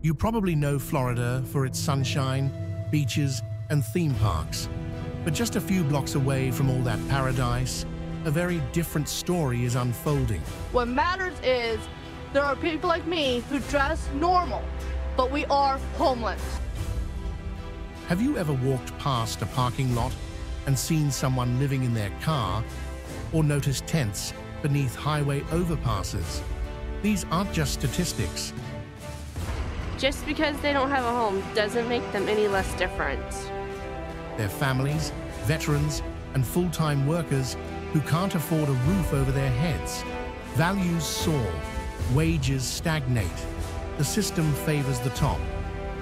You probably know Florida for its sunshine, beaches, and theme parks. But just a few blocks away from all that paradise, a very different story is unfolding. What matters is there are people like me who dress normal, but we are homeless. Have you ever walked past a parking lot and seen someone living in their car, or noticed tents beneath highway overpasses? These aren't just statistics. Just because they don't have a home doesn't make them any less different. Their families, veterans, and full-time workers who can't afford a roof over their heads. Values soar, wages stagnate. The system favors the top.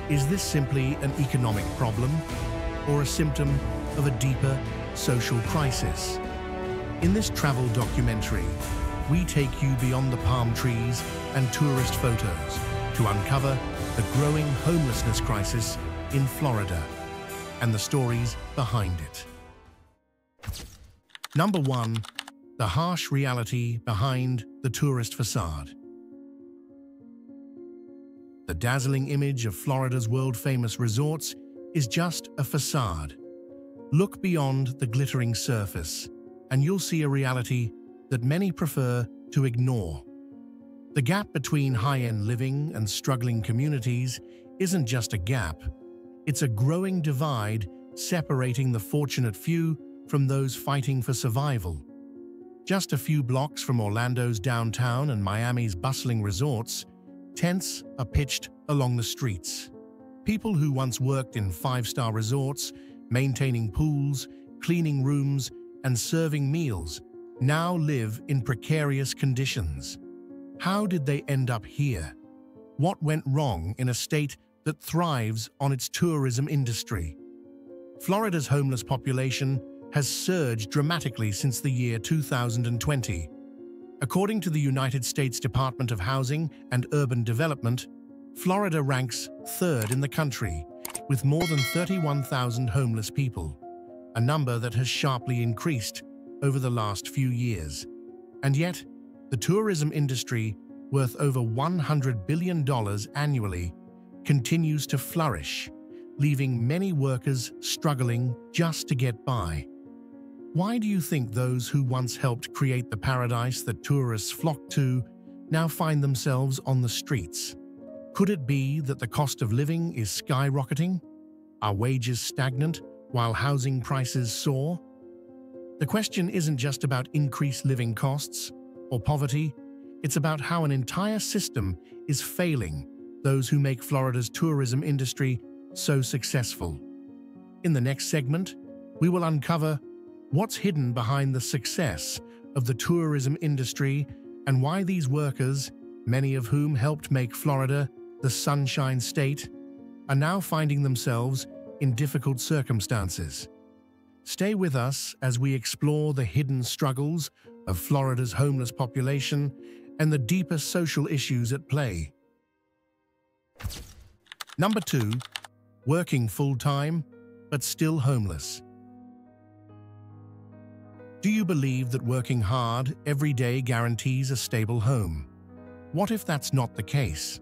Is this simply an economic problem or a symptom of a deeper social crisis? In this travel documentary, we take you beyond the palm trees and tourist photos to uncover the growing homelessness crisis in Florida and the stories behind it. Number 1. The harsh reality behind the tourist facade. The dazzling image of Florida's world-famous resorts is just a facade. Look beyond the glittering surface, and you'll see a reality that many prefer to ignore. The gap between high-end living and struggling communities isn't just a gap. It's a growing divide separating the fortunate few from those fighting for survival. Just a few blocks from Orlando's downtown and Miami's bustling resorts, tents are pitched along the streets. People who once worked in five-star resorts, maintaining pools, cleaning rooms, and serving meals, now live in precarious conditions. How did they end up here? What went wrong in a state that thrives on its tourism industry? Florida's homeless population has surged dramatically since the year 2020. According to the United States Department of Housing and Urban Development, Florida ranks third in the country, with more than 31,000 homeless people, a number that has sharply increased over the last few years. And yet, the tourism industry, worth over $100 billion annually, continues to flourish, leaving many workers struggling just to get by. Why do you think those who once helped create the paradise that tourists flock to now find themselves on the streets? Could it be that the cost of living is skyrocketing? Are wages stagnant while housing prices soar? The question isn't just about increased living costs or poverty, it's about how an entire system is failing those who make Florida's tourism industry so successful. In the next segment, we will uncover what's hidden behind the success of the tourism industry and why these workers, many of whom helped make Florida the Sunshine State, are now finding themselves in difficult circumstances. Stay with us as we explore the hidden struggles of Florida's homeless population and the deeper social issues at play. Number 2. Working full-time, but still homeless. Do you believe that working hard every day guarantees a stable home? What if that's not the case?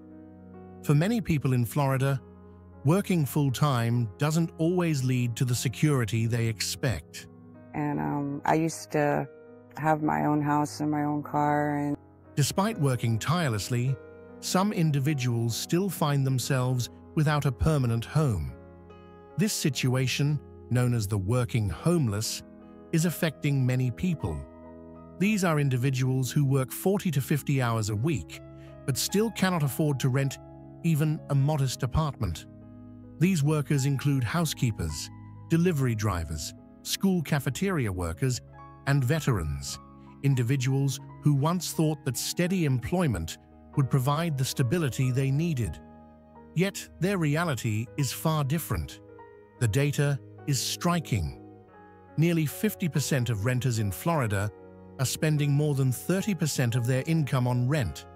For many people in Florida, working full-time doesn't always lead to the security they expect. And I used to have my own house and my own car. And despite working tirelessly, some individuals still find themselves without a permanent home. This situation, known as the working homeless, is affecting many people. These are individuals who work 40 to 50 hours a week, but still cannot afford to rent even a modest apartment. These workers include housekeepers, delivery drivers, school cafeteria workers, and veterans, individuals who once thought that steady employment would provide the stability they needed. Yet their reality is far different. The data is striking. Nearly 50% of renters in Florida are spending more than 30% of their income on rent,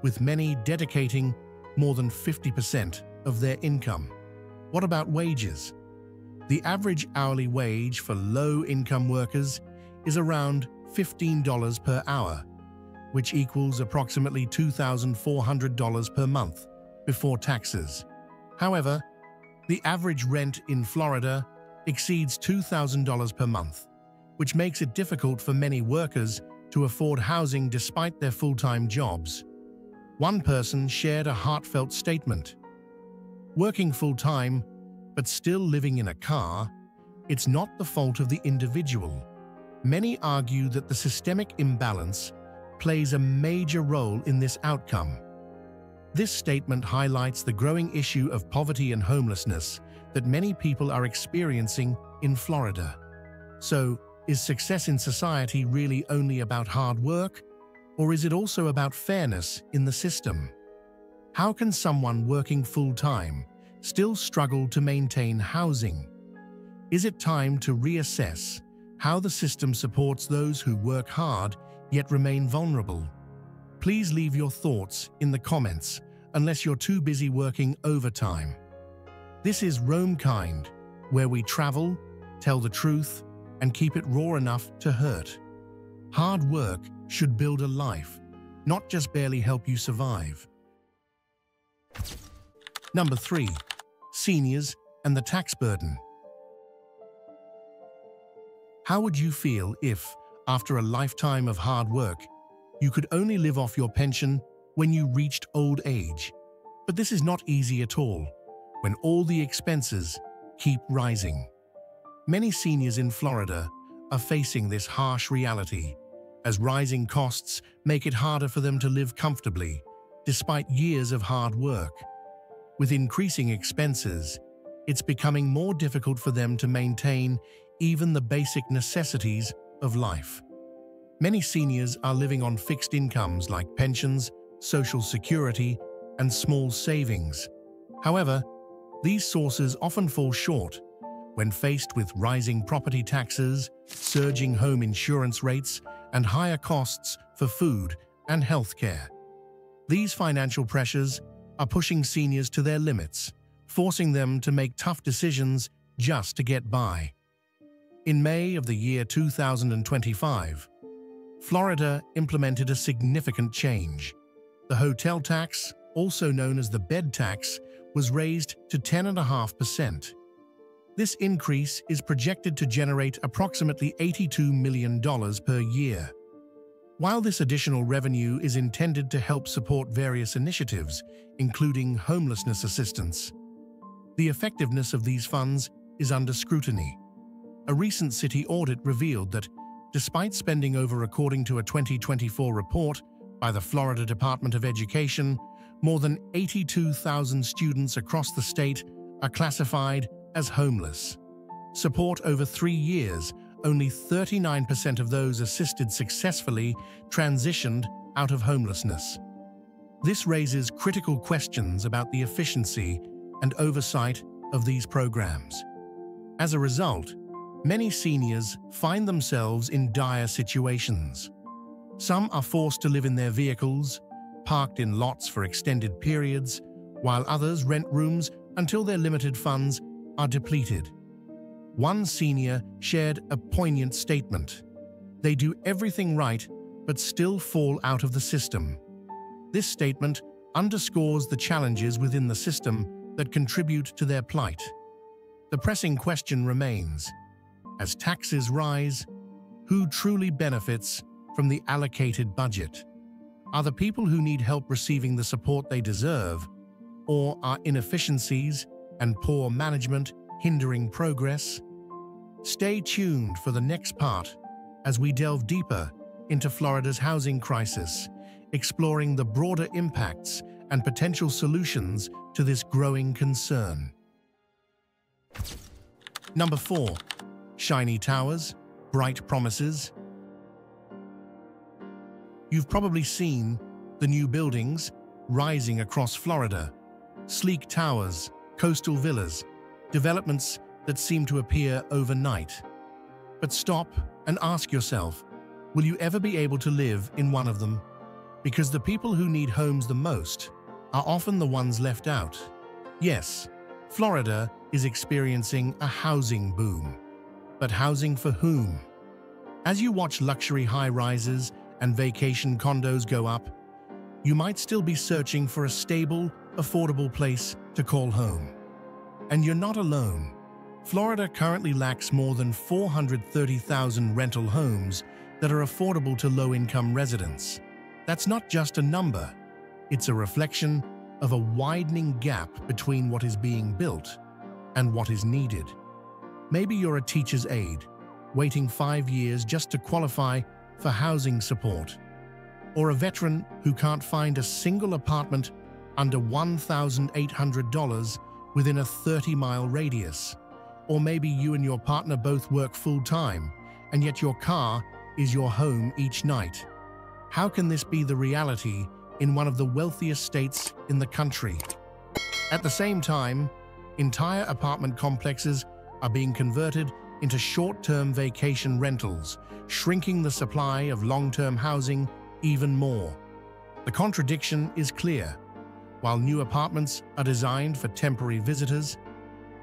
with many dedicating more than 50% of their income. What about wages? The average hourly wage for low-income workers is around $15 per hour, which equals approximately $2,400 per month. before taxes. However, the average rent in Florida exceeds $2,000 per month, which makes it difficult for many workers to afford housing despite their full-time jobs. One person shared a heartfelt statement. "Working full-time, but still living in a car, it's not the fault of the individual." Many argue that the systemic imbalance plays a major role in this outcome. This statement highlights the growing issue of poverty and homelessness that many people are experiencing in Florida. So, is success in society really only about hard work, or is it also about fairness in the system? How can someone working full-time still struggle to maintain housing? Is it time to reassess how the system supports those who work hard yet remain vulnerable? Please leave your thoughts in the comments unless you're too busy working overtime. This is RoamKind, where we travel, tell the truth, and keep it raw enough to hurt. Hard work should build a life, not just barely help you survive. Number 3. Seniors and the tax burden. How would you feel if, after a lifetime of hard work, you could only live off your pension when you reached old age? But this is not easy at all, when all the expenses keep rising. Many seniors in Florida are facing this harsh reality, as rising costs make it harder for them to live comfortably, despite years of hard work. With increasing expenses, it's becoming more difficult for them to maintain even the basic necessities of life. Many seniors are living on fixed incomes like pensions, Social Security, and small savings. However, these sources often fall short when faced with rising property taxes, surging home insurance rates, and higher costs for food and healthcare. These financial pressures are pushing seniors to their limits, forcing them to make tough decisions just to get by. In May of the year 2025, Florida implemented a significant change. The hotel tax, also known as the bed tax, was raised to 10.5%. This increase is projected to generate approximately $82 million per year. While this additional revenue is intended to help support various initiatives, including homelessness assistance, the effectiveness of these funds is under scrutiny. A recent city audit revealed that, despite spending over, according to a 2024 report by the Florida Department of Education, more than 82,000 students across the state are classified as homeless. Support over 3 years, only 39% of those assisted successfully transitioned out of homelessness. This raises critical questions about the efficiency and oversight of these programs. As a result, many seniors find themselves in dire situations. Some are forced to live in their vehicles, parked in lots for extended periods, while others rent rooms until their limited funds are depleted. One senior shared a poignant statement. "They do everything right, but still fall out of the system." This statement underscores the challenges within the system that contribute to their plight. The pressing question remains: as taxes rise, who truly benefits from the allocated budget? Are the people who need help receiving the support they deserve, or are inefficiencies and poor management hindering progress? Stay tuned for the next part as we delve deeper into Florida's housing crisis, exploring the broader impacts and potential solutions to this growing concern. Number 4. Shiny towers, bright promises. You've probably seen the new buildings rising across Florida. Sleek towers, coastal villas, developments that seem to appear overnight. But stop and ask yourself, will you ever be able to live in one of them? Because the people who need homes the most are often the ones left out. Yes, Florida is experiencing a housing boom. But housing for whom? As you watch luxury high-rises and vacation condos go up, you might still be searching for a stable, affordable place to call home. And you're not alone. Florida currently lacks more than 430,000 rental homes that are affordable to low-income residents. That's not just a number. It's a reflection of a widening gap between what is being built and what is needed. Maybe you're a teacher's aide, waiting 5 years just to qualify for housing support, or a veteran who can't find a single apartment under $1,800 within a 30-mile radius. Or maybe you and your partner both work full-time, and yet your car is your home each night. How can this be the reality in one of the wealthiest states in the country? At the same time, entire apartment complexes are being converted into short-term vacation rentals, shrinking the supply of long-term housing even more. The contradiction is clear. While new apartments are designed for temporary visitors,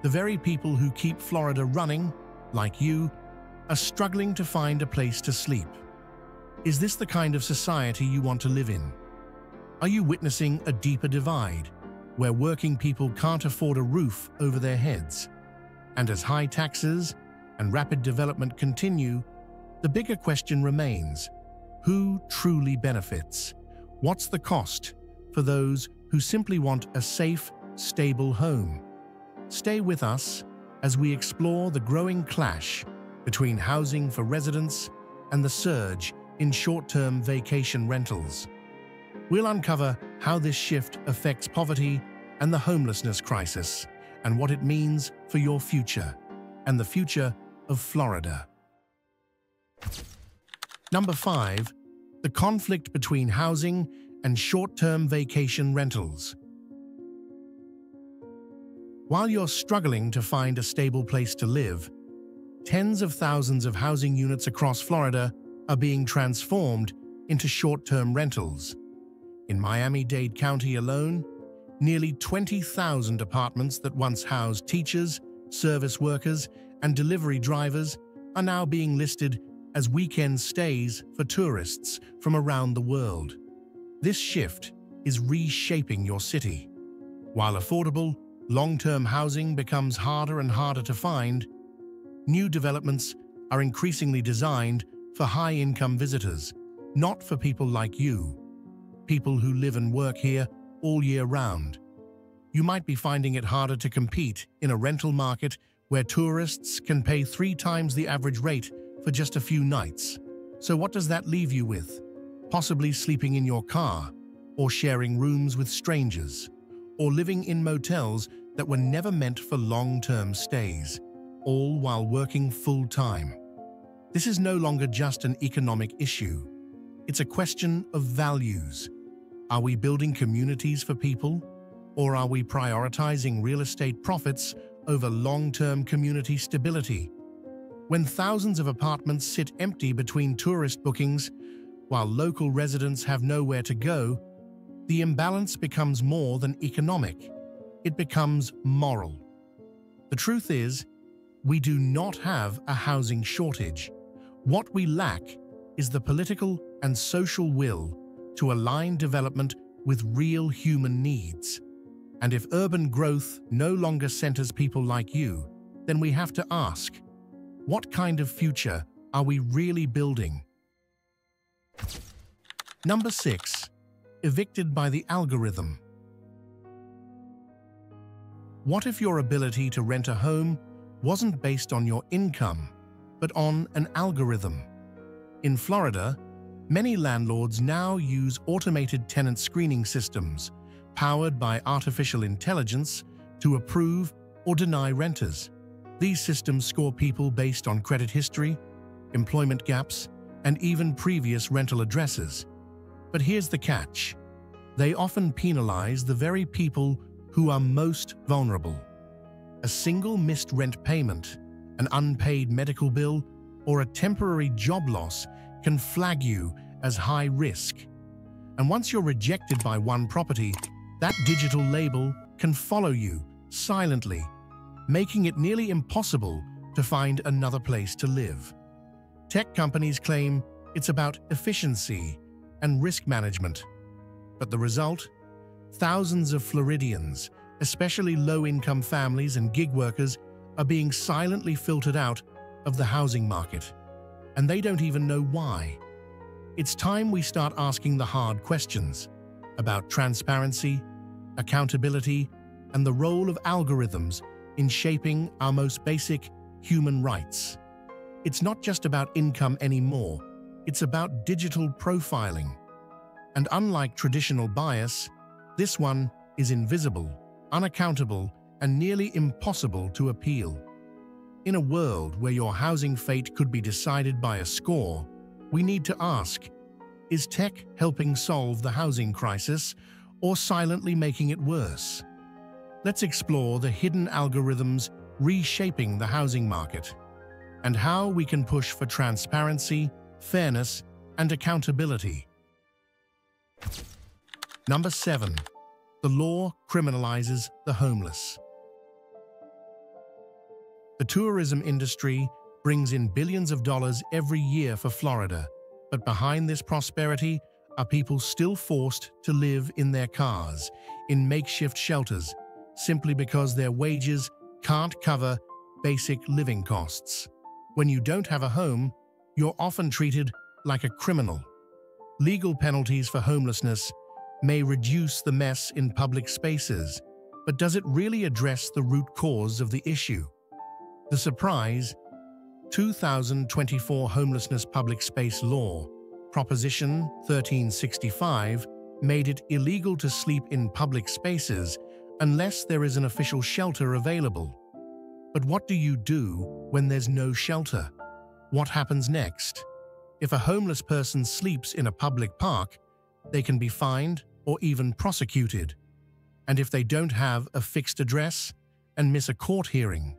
the very people who keep Florida running, like you, are struggling to find a place to sleep. Is this the kind of society you want to live in? Are you witnessing a deeper divide, where working people can't afford a roof over their heads? And as high taxes and rapid development continue, the bigger question remains: who truly benefits? What's the cost for those who simply want a safe, stable home? Stay with us as we explore the growing clash between housing for residents and the surge in short-term vacation rentals. We'll uncover how this shift affects poverty and the homelessness crisis, and what it means for your future and the future of Florida. Number 5. The conflict between housing and short-term vacation rentals. While you're struggling to find a stable place to live, tens of thousands of housing units across Florida are being transformed into short-term rentals. In Miami-Dade County alone, nearly 20,000 apartments that once housed teachers, service workers, and delivery drivers are now being listed as weekend stays for tourists from around the world. This shift is reshaping your city. While affordable, long-term housing becomes harder and harder to find, new developments are increasingly designed for high-income visitors, not for people like you, people who live and work here all year round. You might be finding it harder to compete in a rental market where tourists can pay 3 times the average rate for just a few nights. So what does that leave you with? Possibly sleeping in your car, or sharing rooms with strangers, or living in motels that were never meant for long-term stays, all while working full-time. This is no longer just an economic issue. It's a question of values. Are we building communities for people, or are we prioritizing real estate profits over long-term community stability? When thousands of apartments sit empty between tourist bookings, while local residents have nowhere to go, the imbalance becomes more than economic. It becomes moral. The truth is, we do not have a housing shortage. What we lack is the political and social will to align development with real human needs. And if urban growth no longer centers people like you, then we have to ask, what kind of future are we really building? Number 6. Evicted by the algorithm. What if your ability to rent a home wasn't based on your income, but on an algorithm? In Florida, many landlords now use automated tenant screening systems, powered by artificial intelligence, to approve or deny renters. These systems score people based on credit history, employment gaps, and even previous rental addresses. But here's the catch. They often penalize the very people who are most vulnerable. A single missed rent payment, an unpaid medical bill, or a temporary job loss can flag you as high risk. And once you're rejected by one property, that digital label can follow you silently, making it nearly impossible to find another place to live. Tech companies claim it's about efficiency and risk management. But the result? Thousands of Floridians, especially low-income families and gig workers, are being silently filtered out of the housing market, and they don't even know why. It's time we start asking the hard questions about transparency, accountability, and the role of algorithms in shaping our most basic human rights. It's not just about income anymore, it's about digital profiling. And unlike traditional bias, this one is invisible, unaccountable, and nearly impossible to appeal. In a world where your housing fate could be decided by a score, we need to ask, is tech helping solve the housing crisis or silently making it worse? Let's explore the hidden algorithms reshaping the housing market and how we can push for transparency, fairness, and accountability. Number 7. The law criminalizes the homeless. The tourism industry brings in billions of dollars every year for Florida, but behind this prosperity are people still forced to live in their cars, in makeshift shelters, simply because their wages can't cover basic living costs. When you don't have a home, you're often treated like a criminal. Legal penalties for homelessness may reduce the mess in public spaces, but does it really address the root cause of the issue? The surprise: 2024 Homelessness Public Space Law, Proposition 1365, made it illegal to sleep in public spaces unless there is an official shelter available. But what do you do when there's no shelter? What happens next? If a homeless person sleeps in a public park, they can be fined or even prosecuted. And if they don't have a fixed address and miss a court hearing,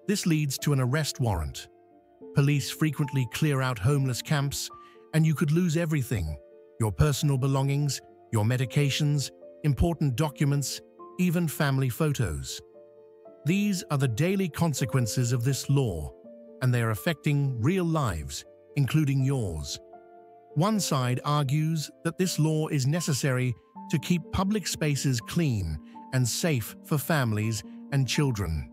this leads to an arrest warrant. Police frequently clear out homeless camps, and you could lose everything: your personal belongings, your medications, important documents, even family photos. These are the daily consequences of this law, and they are affecting real lives, including yours. One side argues that this law is necessary to keep public spaces clean and safe for families and children.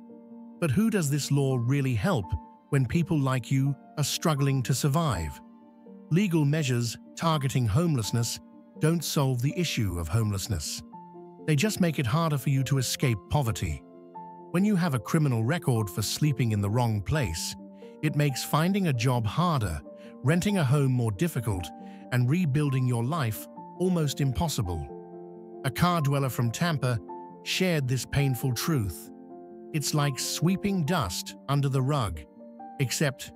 But who does this law really help when people like you are struggling to survive? Legal measures targeting homelessness don't solve the issue of homelessness. They just make it harder for you to escape poverty. When you have a criminal record for sleeping in the wrong place, it makes finding a job harder, renting a home more difficult, and rebuilding your life almost impossible. A car dweller from Tampa shared this painful truth. It's like sweeping dust under the rug, except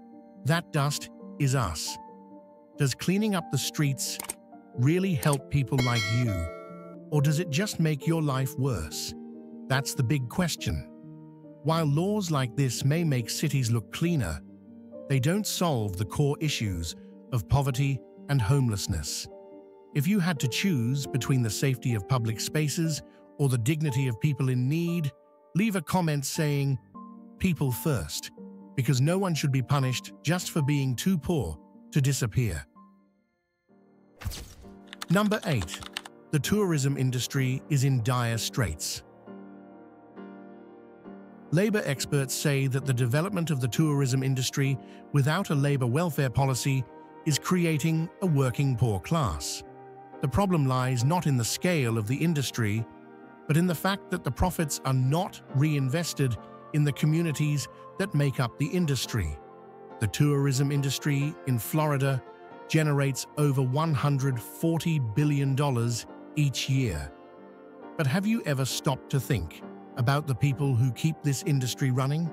that dust is us. Does cleaning up the streets really help people like you, or does it just make your life worse? That's the big question. While laws like this may make cities look cleaner, they don't solve the core issues of poverty and homelessness. If you had to choose between the safety of public spaces or the dignity of people in need, leave a comment saying, "People first," because no one should be punished just for being too poor to disappear. Number 8. The tourism industry is in dire straits. Labor experts say that the development of the tourism industry without a labor welfare policy is creating a working poor class. The problem lies not in the scale of the industry, but in the fact that the profits are not reinvested in the communities that make up the industry. The tourism industry in Florida generates over $140 billion each year. But have you ever stopped to think about the people who keep this industry running?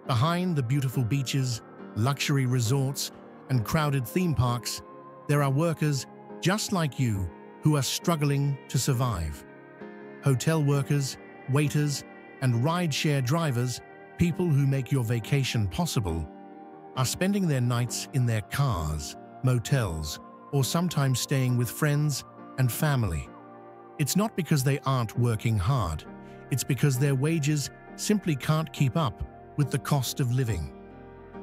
Behind the beautiful beaches, luxury resorts, and crowded theme parks, there are workers just like you who are struggling to survive. Hotel workers, waiters, and rideshare drivers, people who make your vacation possible, are spending their nights in their cars, motels, or sometimes staying with friends and family. It's not because they aren't working hard, it's because their wages simply can't keep up with the cost of living.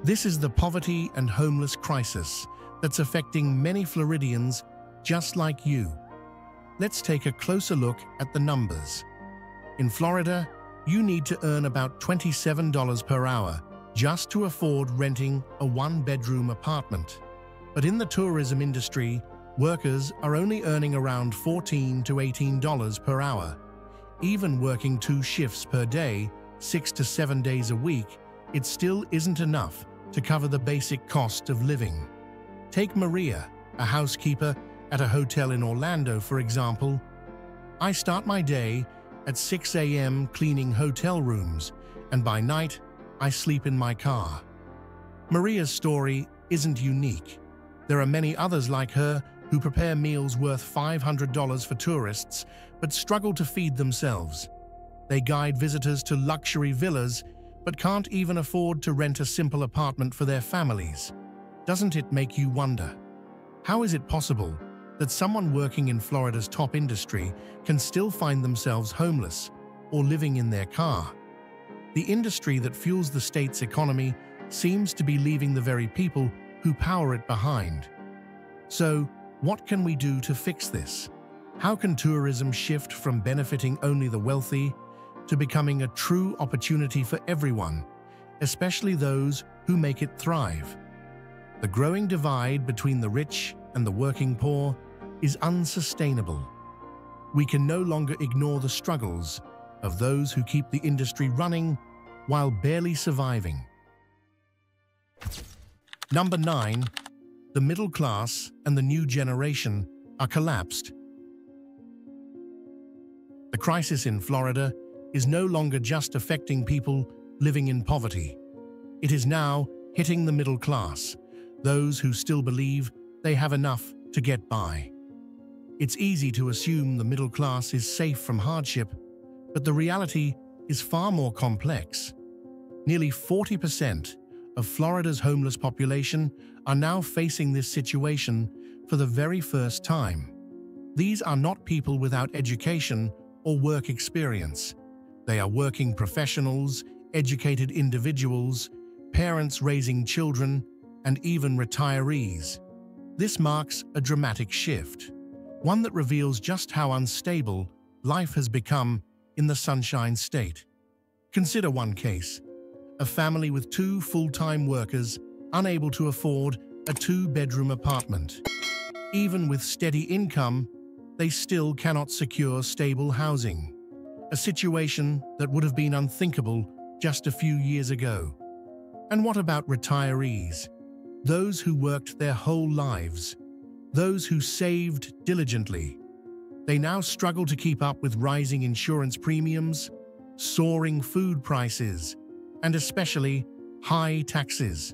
This is the poverty and homeless crisis that's affecting many Floridians just like you. let's take a closer look at the numbers. In Florida, you need to earn about $27 per hour just to afford renting a one-bedroom apartment. But in the tourism industry, workers are only earning around $14 to $18 per hour. Even working 2 shifts per day, 6 to 7 days a week, it still isn't enough to cover the basic cost of living. Take Maria, a housekeeper at a hotel in Orlando, for example. I start my day at 6 a.m. cleaning hotel rooms, and by night, I sleep in my car. Maria's story isn't unique. There are many others like her who prepare meals worth $500 for tourists but struggle to feed themselves. They guide visitors to luxury villas but can't even afford to rent a simple apartment for their families. Doesn't it make you wonder? How is it possible that someone working in Florida's top industry can still find themselves homeless or living in their car? The industry that fuels the state's economy seems to be leaving the very people who power it behind. So, what can we do to fix this? How can tourism shift from benefiting only the wealthy to becoming a true opportunity for everyone, especially those who make it thrive? The growing divide between the rich and the working poor is unsustainable. We can no longer ignore the struggles of those who keep the industry running while barely surviving. Number 9. The middle class and the new generation are collapsed. The crisis in Florida is no longer just affecting people living in poverty. It is now hitting the middle class, those who still believe they have enough to get by. It's easy to assume the middle class is safe from hardship, but the reality is far more complex. Nearly 40% of Florida's homeless population are now facing this situation for the very first time. These are not people without education or work experience. They are working professionals, educated individuals, parents raising children, and even retirees. This marks a dramatic shift, one that reveals just how unstable life has become in the Sunshine State. Consider one case: a family with 2 full-time workers unable to afford a 2-bedroom apartment. Even with steady income, they still cannot secure stable housing, a situation that would have been unthinkable just a few years ago. And what about retirees? Those who worked their whole lives, those who saved diligently. They now struggle to keep up with rising insurance premiums, soaring food prices, and especially high taxes.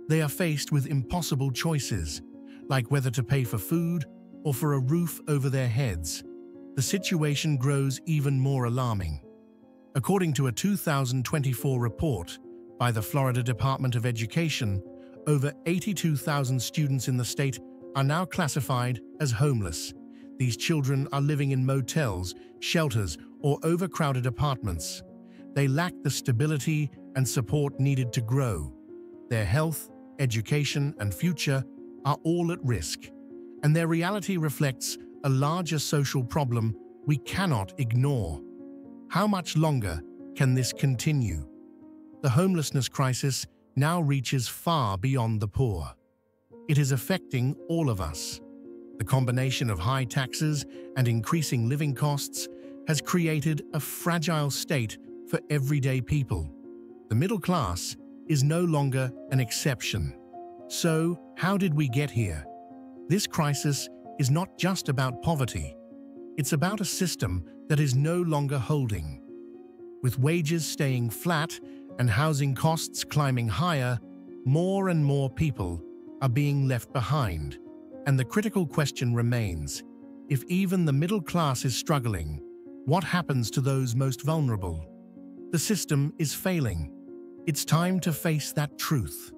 They are faced with impossible choices, like whether to pay for food or for a roof over their heads. The situation grows even more alarming. According to a 2024 report by the Florida Department of Education, over 82,000 students in the state are now classified as homeless. These children are living in motels, shelters, or overcrowded apartments. They lack the stability and support needed to grow. Their health, education, and future are all at risk, and their reality reflects a larger social problem we cannot ignore. How much longer can this continue? The homelessness crisis now reaches far beyond the poor. It is affecting all of us. The combination of high taxes and increasing living costs has created a fragile state for everyday people. The middle class is no longer an exception. So, how did we get here? This crisis is not just about poverty. It's about a system that is no longer holding. With wages staying flat and housing costs climbing higher, more and more people are being left behind. And the critical question remains: if even the middle class is struggling, what happens to those most vulnerable? The system is failing. It's time to face that truth.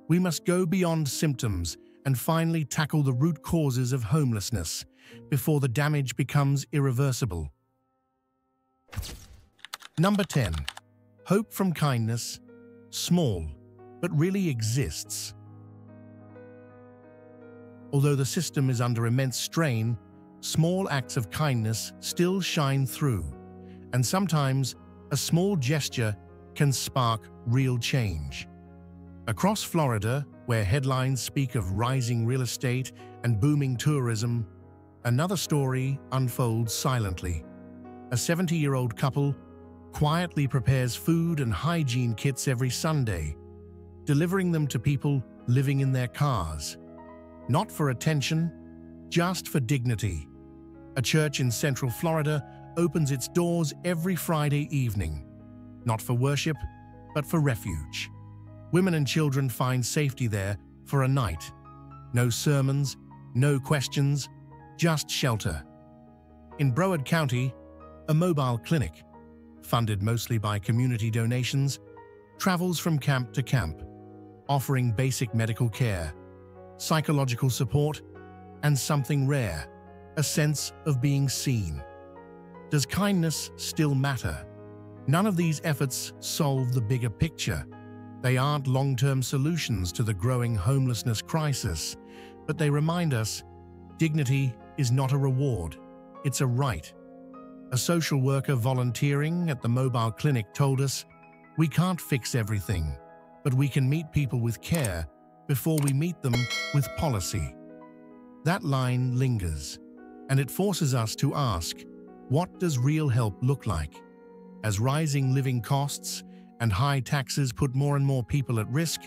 We must go beyond symptoms and finally tackle the root causes of homelessness before the damage becomes irreversible. Number 10. Hope from kindness, small, but really exists. Although the system is under immense strain, small acts of kindness still shine through, and sometimes a small gesture can spark real change. Across Florida, where headlines speak of rising real estate and booming tourism, another story unfolds silently. A 70-year-old couple quietly prepares food and hygiene kits every Sunday, delivering them to people living in their cars. Not for attention, just for dignity. A church in Central Florida opens its doors every Friday evening, not for worship, but for refuge. Women and children find safety there for a night. No sermons, no questions, just shelter. In Broward County, a mobile clinic, funded mostly by community donations, travels from camp to camp, offering basic medical care, psychological support, and something rare, a sense of being seen. Does kindness still matter? None of these efforts solve the bigger picture. They aren't long-term solutions to the growing homelessness crisis, but they remind us dignity is not a reward, it's a right. A social worker volunteering at the mobile clinic told us, "We can't fix everything, but we can meet people with care before we meet them with policy." That line lingers, and it forces us to ask, what does real help look like? As rising living costs and high taxes put more and more people at risk,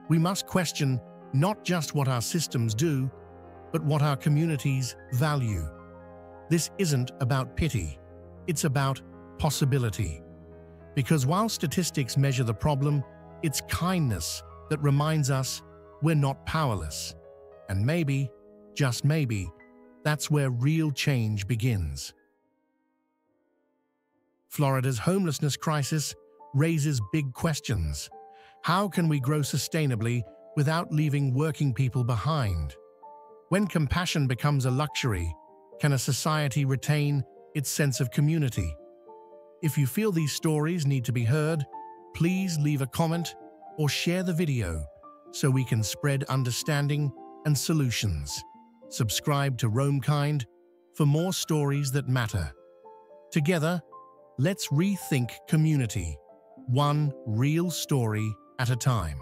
we must question not just what our systems do, but what our communities value. This isn't about pity, it's about possibility. Because while statistics measure the problem, it's kindness that reminds us we're not powerless. And maybe, just maybe, that's where real change begins. Florida's homelessness crisis raises big questions. How can we grow sustainably without leaving working people behind? When compassion becomes a luxury, can a society retain its sense of community? If you feel these stories need to be heard, please leave a comment or share the video so we can spread understanding and solutions. Subscribe to RoamKind for more stories that matter. Together, let's rethink community, one real story at a time.